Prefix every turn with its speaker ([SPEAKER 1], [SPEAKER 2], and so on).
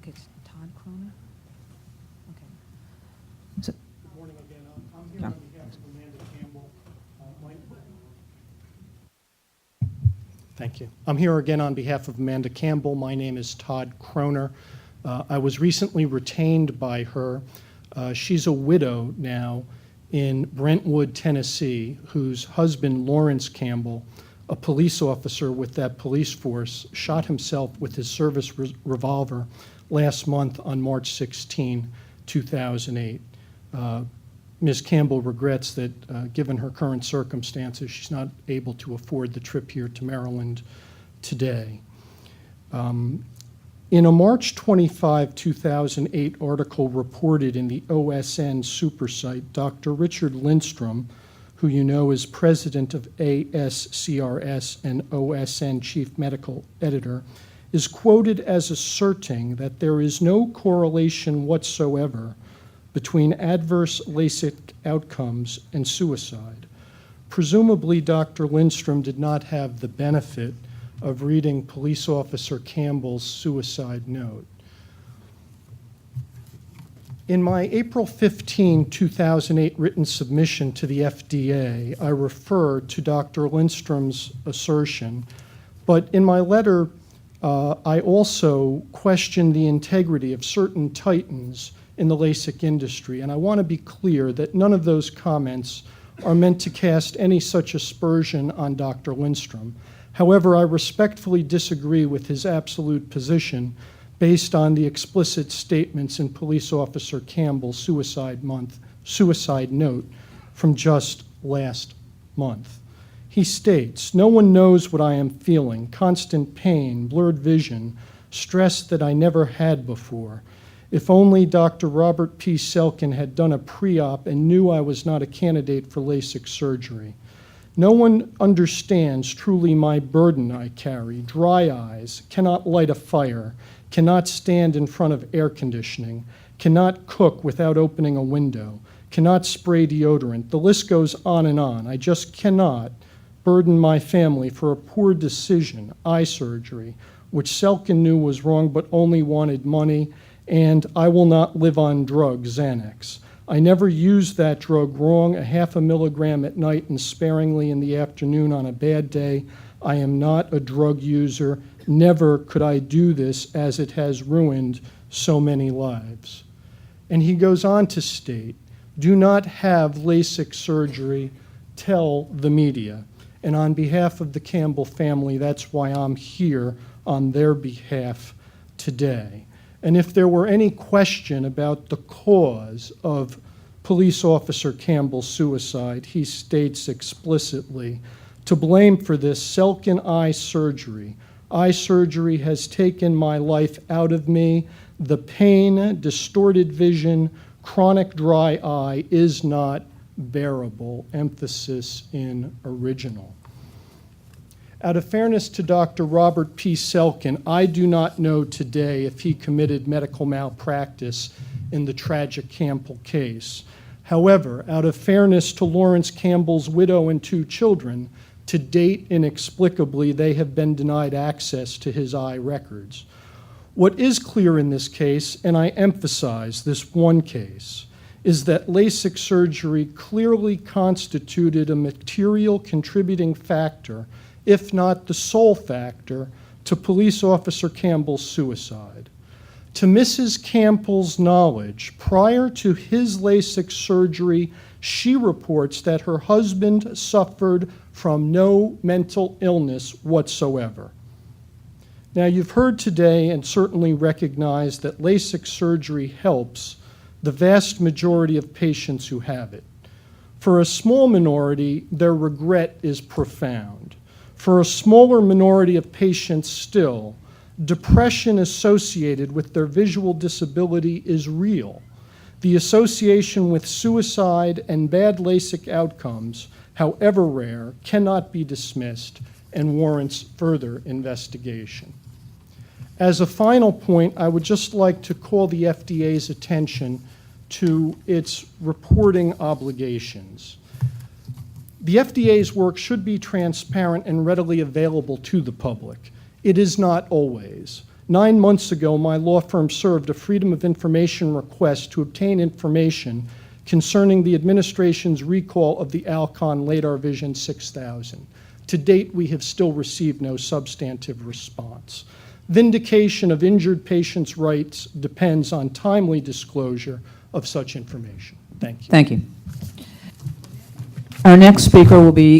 [SPEAKER 1] Okay, it's Todd Croner? Okay. So,
[SPEAKER 2] Good morning again. I'm here
[SPEAKER 1] Yeah.
[SPEAKER 2] on behalf of Amanda Campbell. Thank you. I'm here again on behalf of Amanda Campbell. My name is Todd Croner. I was recently retained by her. She's a widow now in Brentwood, Tennessee, whose husband, Lawrence Campbell, a police officer with that police force, shot himself with his service revolver last month on March 16, 2008. Ms. Campbell regrets that, given her current circumstances, she's not able to afford the trip here to Maryland today. In a March 25, 2008 article reported in the OSN Supersite, Dr. Richard Lindstrom, who you know is president of ASCRS and OSN chief medical editor, is quoted as asserting that there is no correlation whatsoever between adverse LASIK outcomes and suicide. Presumably, Dr. Lindstrom did not have the benefit of reading Police Officer Campbell's suicide note. In my April 15, 2008 written submission to the FDA, I refer to Dr. Lindstrom's assertion, but in my letter, I also question the integrity of certain titans in the LASIK industry, and I want to be clear that none of those comments are meant to cast any such aspersion on Dr. Lindstrom. However, I respectfully disagree with his absolute position based on the explicit statements in Police Officer Campbell's suicide note from just last month. He states, "No one knows what I am feeling, constant pain, blurred vision, stress that I never had before. If only Dr. Robert P. Selkin had done a pre-op and knew I was not a candidate for LASIK surgery. No one understands truly my burden I carry, dry eyes, cannot light a fire, cannot stand in front of air conditioning, cannot cook without opening a window, cannot spray deodorant. The list goes on and on. I just cannot burden my family for a poor decision, eye surgery, which Selkin knew was wrong but only wanted money, and I will not live on drugs, Xanax. I never used that drug wrong, a half a milligram at night and sparingly in the afternoon on a bad day. I am not a drug user. Never could I do this as it has ruined so many lives." And he goes on to state, "Do not have LASIK surgery, tell the media." And on behalf of the Campbell family, that's why I'm here on their behalf today. And if there were any question about the cause of Police Officer Campbell's suicide, he states explicitly, "To blame for this, Selkin eye surgery. Eye surgery has taken my life out of me. The pain, distorted vision, chronic dry eye is not bearable." Emphasis in original. Out of fairness to Dr. Robert P. Selkin, I do not know today if he committed medical malpractice in the tragic Campbell case. However, out of fairness to Lawrence Campbell's widow and 2 children, to date, inexplicably, they have been denied access to his eye records. What is clear in this case, and I emphasize this one case, is that LASIK surgery clearly constituted a material contributing factor, if not the sole factor, to Police Officer Campbell's suicide. To Mrs. Campbell's knowledge, prior to his LASIK surgery, she reports that her husband suffered from no mental illness whatsoever. Now, you've heard today and certainly recognize that LASIK surgery helps the vast majority of patients who have it. For a small minority, their regret is profound. For a smaller minority of patients still, depression associated with their visual disability is real. The association with suicide and bad LASIK outcomes, however rare, cannot be dismissed and warrants further investigation. As a final point, I would just like to call the FDA's attention to its reporting obligations. The FDA's work should be transparent and readily available to the public. It is not always. 9 months ago, my law firm served a Freedom of Information request to obtain information concerning the administration's recall of the Alcon LiDAR Vision 6000. To date, we have still received no substantive response. Vindication of injured patients' rights depends on timely disclosure of such information. Thank you.
[SPEAKER 1] Thank you. Our next speaker will be